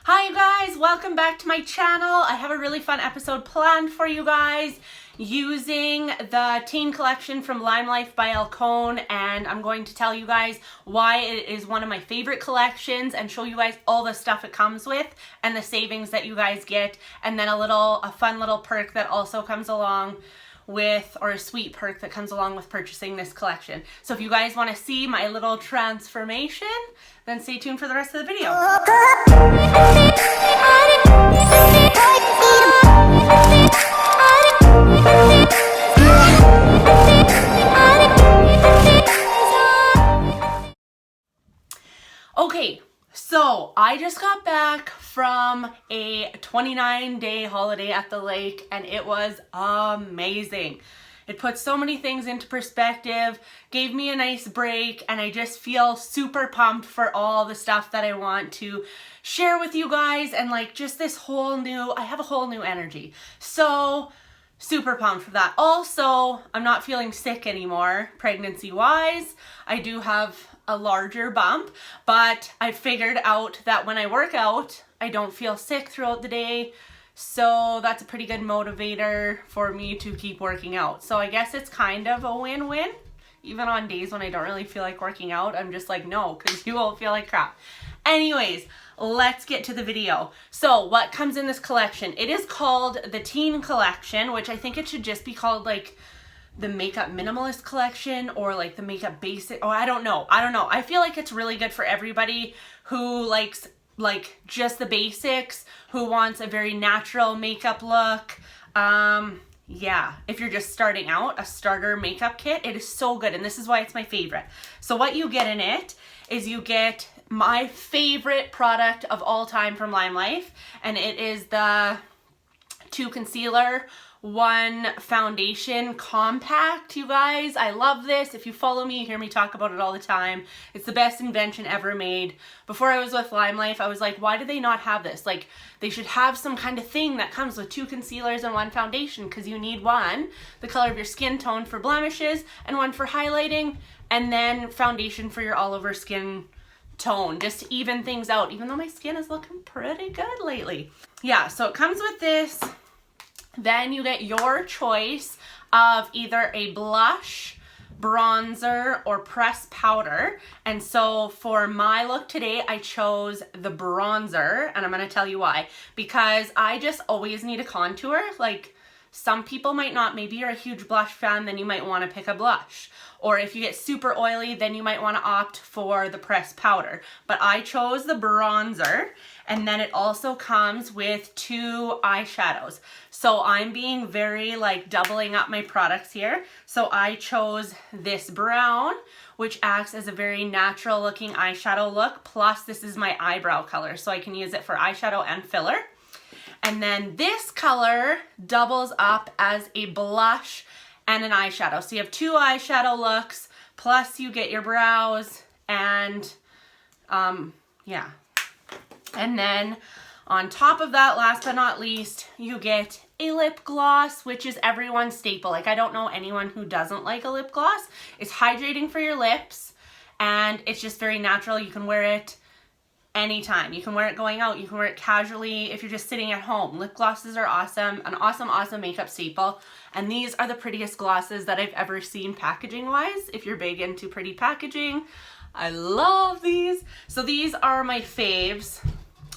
Hi guys, welcome back to my channel. I have a really fun episode planned for you guys using the teen collection from Limelife by Alcone, and I'm going to tell you guys why it is one of my favorite collections and show you guys all the stuff it comes with and the savings that you guys get, and then a fun little perk that also comes along with, or a sweet perk that comes along with purchasing this collection. So if you guys want to see my little transformation, then stay tuned for the rest of the video. Okay, so I just got back from a 29-day holiday at the lake and it was amazing. It put so many things into perspective, gave me a nice break, and I just feel super pumped for all the stuff that I want to share with you guys, and like just this whole new, I have a whole new energy. So super pumped for that. Also, I'm not feeling sick anymore pregnancy wise. I do have a larger bump, but I figured out that when I work out, I don't feel sick throughout the day. So that's a pretty good motivator for me to keep working out. So I guess it's kind of a win-win. Even on days when I don't really feel like working out, I'm just like, no, because you won't feel like crap. Anyways, let's get to the video. So what comes in this collection? It is called the Teen Collection, which I think it should just be called like the Makeup Minimalist Collection or like the Makeup Basic, or I don't know. I feel like it's really good for everybody who likes like just the basics, who wants a very natural makeup look. Yeah, if you're just starting out, a starter makeup kit, it is so good, and this is why it's my favorite. So what you get in it is you get my favorite product of all time from Limelife, and it is the 2 concealer, 1 foundation compact. You guys, I love this. If you follow me, you hear me talk about it all the time. It's the best invention ever made. Before I was with Limelife, I was like, why do they not have this? Like, they should have some kind of thing that comes with 2 concealers and 1 foundation, because you need one, the color of your skin tone for blemishes, and 1 for highlighting, and then foundation for your all over skin tone, just to even things out, even though my skin is looking pretty good lately. Yeah, so it comes with this. Then you get your choice of either a blush, bronzer, or pressed powder. And so for my look today, I chose the bronzer, and I'm going to tell you why. Because I just always need a contour. Like, some people might not. Maybe you're a huge blush fan, then you might want to pick a blush. Or if you get super oily, then you might want to opt for the pressed powder. But I chose the bronzer, and then it also comes with 2 eyeshadows. So I'm being very like doubling up my products here. So I chose this brown, which acts as a very natural looking eyeshadow look. Plus this is my eyebrow color, so I can use it for eyeshadow and filler. And then this color doubles up as a blush and an eyeshadow. So you have 2 eyeshadow looks, plus you get your brows, and yeah. And then on top of that, last but not least, you get a lip gloss, which is everyone's staple. Like, I don't know anyone who doesn't like a lip gloss. It's hydrating for your lips, and it's just very natural. You can wear it anytime. You can wear it going out. You can wear it casually if you're just sitting at home. Lip glosses are awesome. An awesome makeup staple. And these are the prettiest glosses that I've ever seen packaging wise. If you're big into pretty packaging, I love these. So these are my faves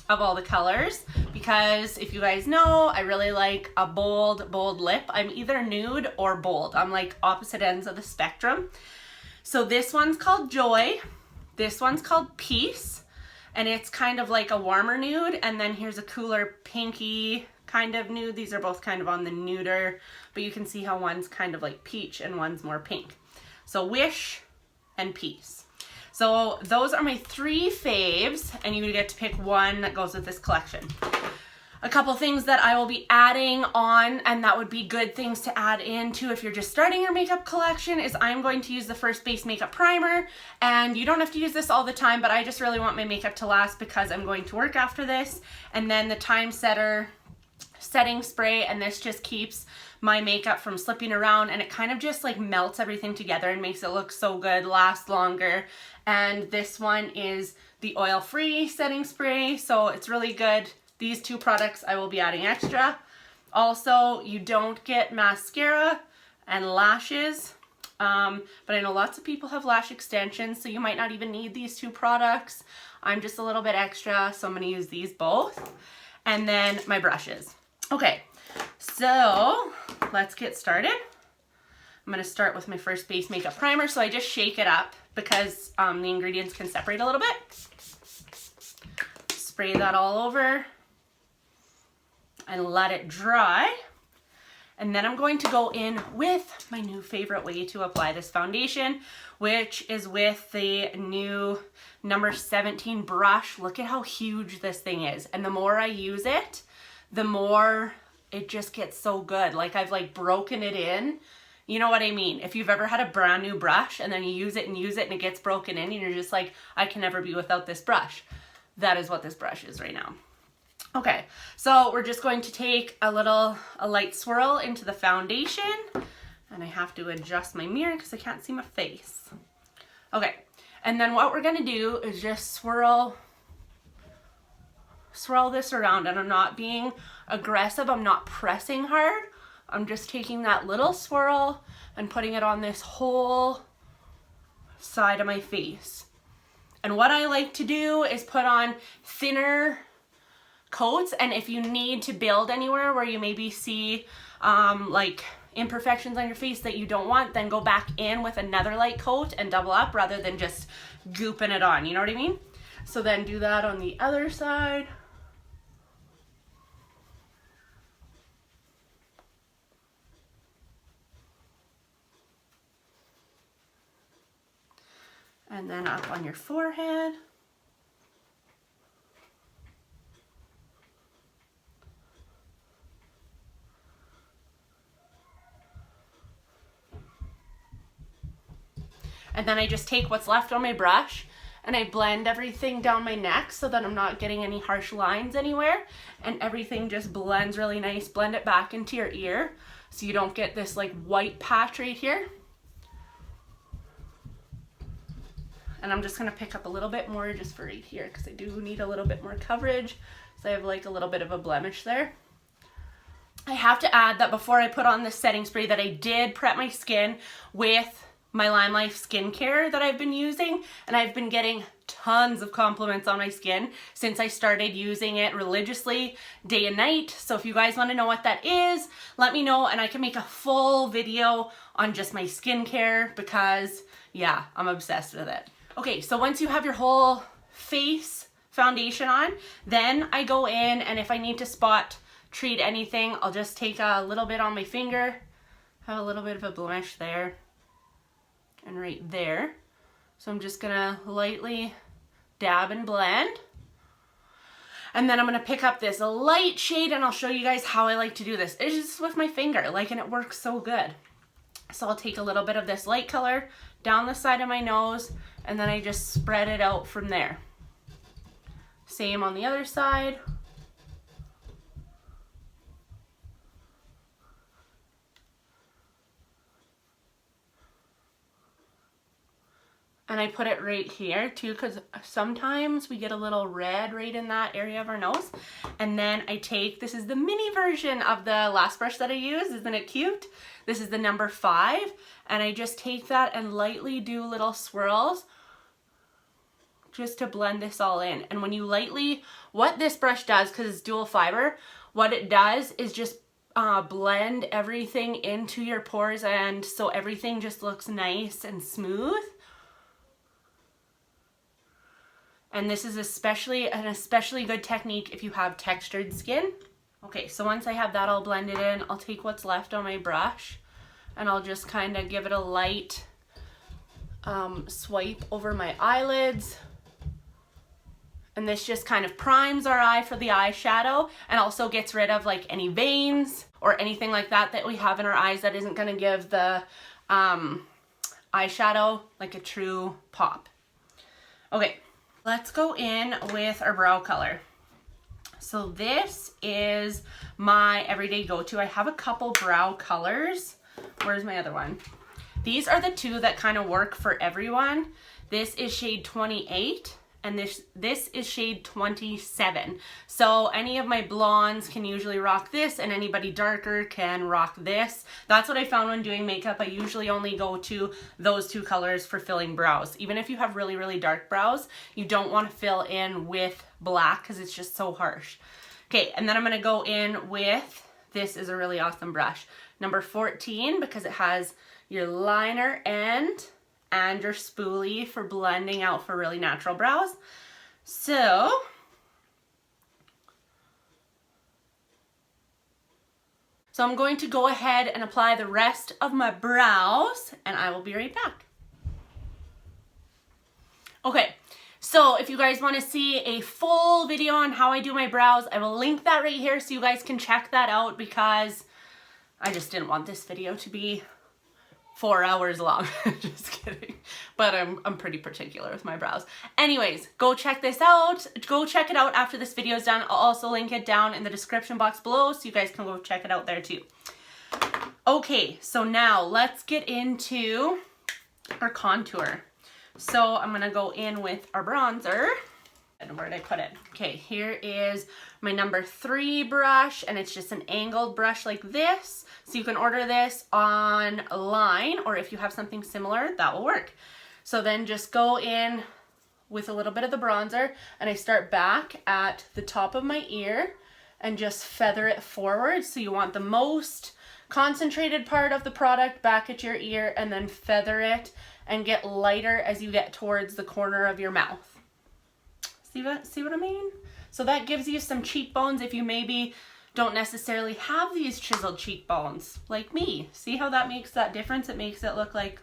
of all the colors, because if you guys know, I really like a bold lip. I'm either nude or bold. I'm like opposite ends of the spectrum. So this one's called Joy. This one's called Peace. And it's kind of like a warmer nude, and then here's a cooler pinky kind of nude. These are both kind of on the nuder, but you can see how one's kind of like peach and one's more pink. So Wish and Peace. So those are my 3 faves, and you get to pick one that goes with this collection. A couple things that I will be adding on, and that would be good things to add into if you're just starting your makeup collection, is I'm going to use the First Base Makeup Primer. And you don't have to use this all the time, but I just really want my makeup to last because I'm going to work after this. And then the Time Setter setting spray, and this just keeps my makeup from slipping around, and it kind of just like melts everything together and makes it look so good, last longer. And this one is the oil-free setting spray, so it's really good. These two products I will be adding extra. Also, you don't get mascara and lashes, but I know lots of people have lash extensions, so you might not even need these two products. I'm just a little bit extra, so I'm going to use these both. And then my brushes. Okay, so let's get started. I'm going to start with my first base makeup primer. So I just shake it up because the ingredients can separate a little bit. Spray that all over and let it dry. And then I'm going to go in with my new favorite way to apply this foundation, which is with the new number 17 brush. Look at how huge this thing is. And the more I use it, the more it just gets so good. Like I've like broken it in. You know what I mean? If you've ever had a brand new brush and then you use it and it gets broken in and you're just like, I can never be without this brush. That is what this brush is right now. Okay, so we're just going to take a light swirl into the foundation, and I have to adjust my mirror because I can't see my face. Okay, and then what we're gonna do is just swirl this around, and I'm not being aggressive, I'm not pressing hard, I'm just taking that little swirl and putting it on this whole side of my face. And what I like to do is put on thinner coats, and if you need to build anywhere where you maybe see like imperfections on your face that you don't want, then go back in with another light coat and double up rather than just gooping it on, you know what I mean? So then do that on the other side. And then up on your forehead. And then I just take what's left on my brush and I blend everything down my neck so that I'm not getting any harsh lines anywhere, and everything just blends really nice. Blend it back into your ear so you don't get this like white patch right here. And I'm just gonna pick up a little bit more just for right here because I do need a little bit more coverage. So I have like a little bit of a blemish there. I have to add that before I put on this setting spray that I did prep my skin with my Limelife skincare that I've been using, and I've been getting tons of compliments on my skin since I started using it religiously day and night. So if you guys want to know what that is, let me know and I can make a full video on just my skincare because yeah, I'm obsessed with it. Okay, so once you have your whole face foundation on, then I go in, and if I need to spot treat anything, I'll just take a little bit on my finger, have a little bit of a blemish there and right there. So I'm just gonna lightly dab and blend. And then I'm gonna pick up this light shade, and I'll show you guys how I like to do this. It's just with my finger, like, and it works so good. So I'll take a little bit of this light color down the side of my nose, and then I just spread it out from there. Same on the other side. And I put it right here too, because sometimes we get a little red right in that area of our nose. And then I take, this is the mini version of the last brush that I used. Isn't it cute? This is the number 5. And I just take that and lightly do little swirls just to blend this all in. And when you lightly, what this brush does, because it's dual fiber, what it does is just blend everything into your pores, and so everything just looks nice and smooth. And this is an especially good technique if you have textured skin. Okay, so once I have that all blended in, I'll take what's left on my brush and I'll just kind of give it a light swipe over my eyelids. And this just kind of primes our eye for the eyeshadow, and also gets rid of like any veins or anything like that that we have in our eyes that isn't going to give the eyeshadow like a true pop. Okay. Let's go in with our brow color. So this is my everyday go-to. I have a couple brow colors. Where's my other one? These are the two that kind of work for everyone. This is shade 28 and this is shade 27. So any of my blondes can usually rock this, and anybody darker can rock this. That's what I found when doing makeup. I usually only go to those two colors for filling brows. Even if you have really, really dark brows, you don't want to fill in with black because it's just so harsh. Okay, and then I'm gonna go in with, this is a really awesome brush, number 14, because it has your liner end and your spoolie for blending out for really natural brows. So I'm going to go ahead and apply the rest of my brows, and I will be right back. Okay, so if you guys want to see a full video on how I do my brows, I will link that right here so you guys can check that out, because I just didn't want this video to be 4 hours long. Just kidding. But I'm pretty particular with my brows. Anyways, go check this out. Go check it out after this video is done. I'll also link it down in the description box below so you guys can go check it out there too. Okay, so now let's get into our contour. So I'm gonna go in with our bronzer. And where did I put it? Okay, here is my number 3 brush, and it's just an angled brush like this. So you can order this online, or if you have something similar, that will work. So then just go in with a little bit of the bronzer, and I start back at the top of my ear and just feather it forward. So you want the most concentrated part of the product back at your ear, and then feather it and get lighter as you get towards the corner of your mouth. See what I mean? So that gives you some cheekbones if you maybe don't necessarily have these chiseled cheekbones like me. See how that makes that difference? It makes it look like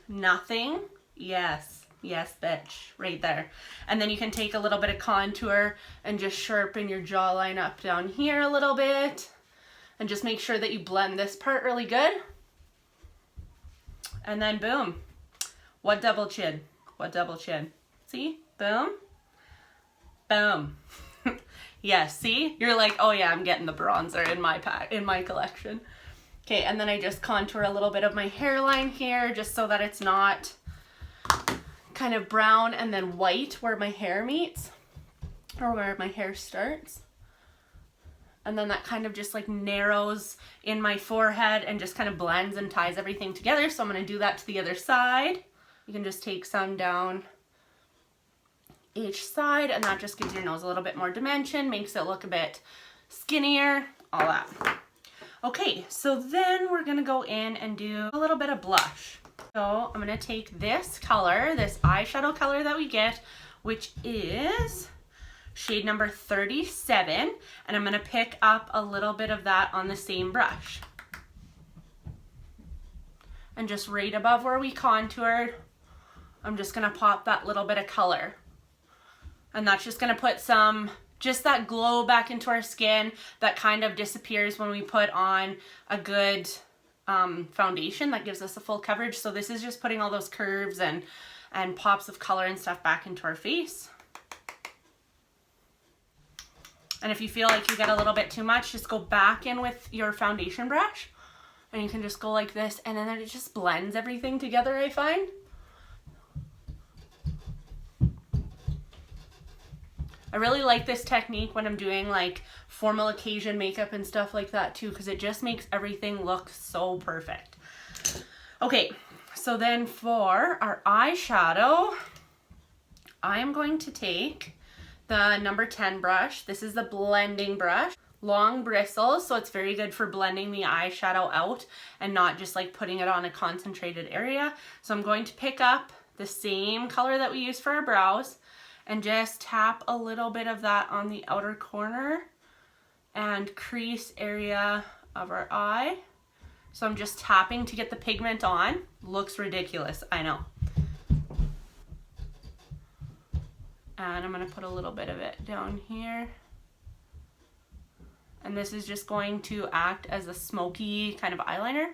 nothing. Yes, bitch, right there. And then you can take a little bit of contour and just sharpen your jawline up down here a little bit, and just make sure that you blend this part really good. And then boom, what double chin? What double chin? See? Boom, boom. Yes, see? You're like, oh yeah, I'm getting the bronzer in my pack, in my collection. Okay, and then I just contour a little bit of my hairline here, just so that it's not kind of brown and then white where my hair meets, or where my hair starts. And then that kind of just like narrows in my forehead and just kind of blends and ties everything together. So I'm gonna do that to the other side. You can just take some down each side, and that just gives your nose a little bit more dimension, makes it look a bit skinnier, all that. Okay, so then we're gonna go in and do a little bit of blush. So I'm gonna take this color, this eyeshadow color that we get, which is shade number 37, and I'm gonna pick up a little bit of that on the same brush. And just right above where we contoured, I'm just gonna pop that little bit of color. And that's just gonna put some, just that glow back into our skin that kind of disappears when we put on a good foundation that gives us a full coverage. So this is just putting all those curves and pops of color and stuff back into our face. And if you feel like you get a little bit too much, just go back in with your foundation brush, and you can just go like this, and then it just blends everything together, I find. I really like this technique when I'm doing like formal occasion makeup and stuff like that too, because it just makes everything look so perfect. Okay, so then for our eyeshadow, I am going to take the number 10 brush. This is the blending brush. Long bristles, so it's very good for blending the eyeshadow out and not just like putting it on a concentrated area. So I'm going to pick up the same color that we used for our brows and just tap a little bit of that on the outer corner and crease area of our eye. So I'm just tapping to get the pigment on. Looks ridiculous, I know. And I'm gonna put a little bit of it down here. And this is just going to act as a smoky kind of eyeliner.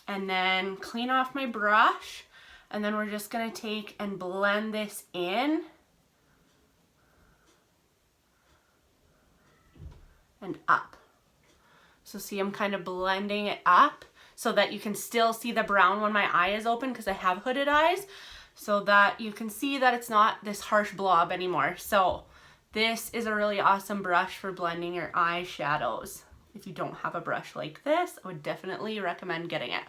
And then clean off my brush, And then we're just gonna take and blend this in and up. So see, I'm kind of blending it up so that you can still see the brown when my eye is open, because I have hooded eyes, so that you can see that it's not this harsh blob anymore. So this is a really awesome brush for blending your eyeshadows. If you don't have a brush like this, I would definitely recommend getting it.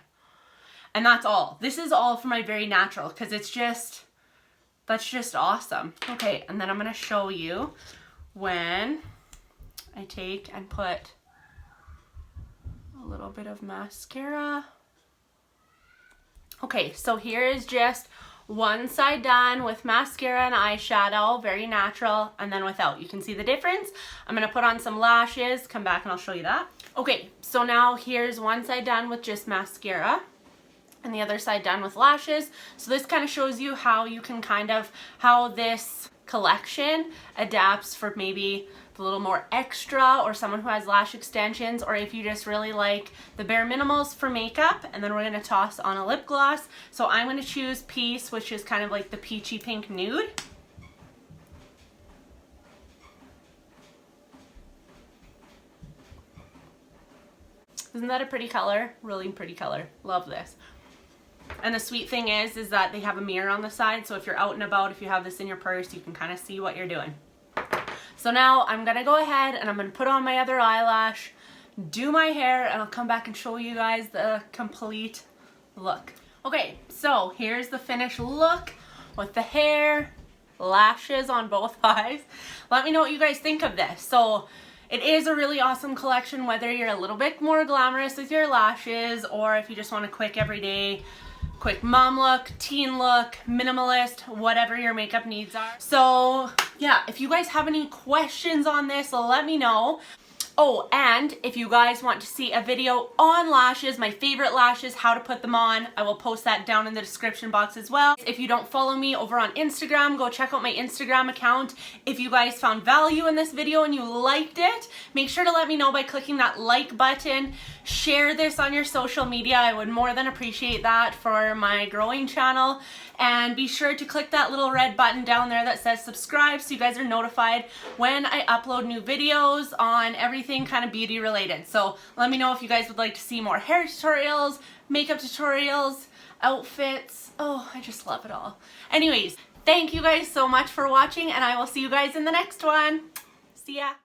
And that's all. This is all for my very natural, because it's just, that's just awesome. Okay, and then I'm gonna show you when I take and put a little bit of mascara. Okay, so here is just one side done with mascara and eyeshadow, very natural, and then without. You can see the difference. I'm gonna put on some lashes, come back and I'll show you that. Okay, so now here's one side done with just mascara and the other side done with lashes. So this kind of shows you how you can how this collection adapts for maybe a little more extra, or someone who has lash extensions, or if you just really like the bare minimals for makeup. And then we're gonna toss on a lip gloss. So I'm gonna choose Peace, which is kind of like the peachy pink nude. Isn't that a pretty color? Really pretty color. Love this. And the sweet thing is that they have a mirror on the side, so if you're out and about, if you have this in your purse, you can kind of see what you're doing. So now I'm gonna go ahead and I'm gonna put on my other eyelash, do my hair, and I'll come back and show you guys the complete look. Okay, so here's the finished look with the hair, lashes on both eyes. Let me know what you guys think of this. So it is a really awesome collection, whether you're a little bit more glamorous with your lashes, or if you just want a quick everyday, quick mom look, teen look, minimalist, whatever your makeup needs are. So yeah, if you guys have any questions on this, let me know. Oh, and if you guys want to see a video on lashes, my favorite lashes, how to put them on, I will post that down in the description box as well. If you don't follow me over on Instagram, go check out my Instagram account. If you guys found value in this video and you liked it, make sure to let me know by clicking that like button. Share this on your social media. I would more than appreciate that for my growing channel. And be sure to click that little red button down there that says subscribe, so you guys are notified when I upload new videos on everything kind of beauty related. So let me know if you guys would like to see more hair tutorials, makeup tutorials, outfits. Oh, I just love it all. Anyways, thank you guys so much for watching, and I will see you guys in the next one. See ya.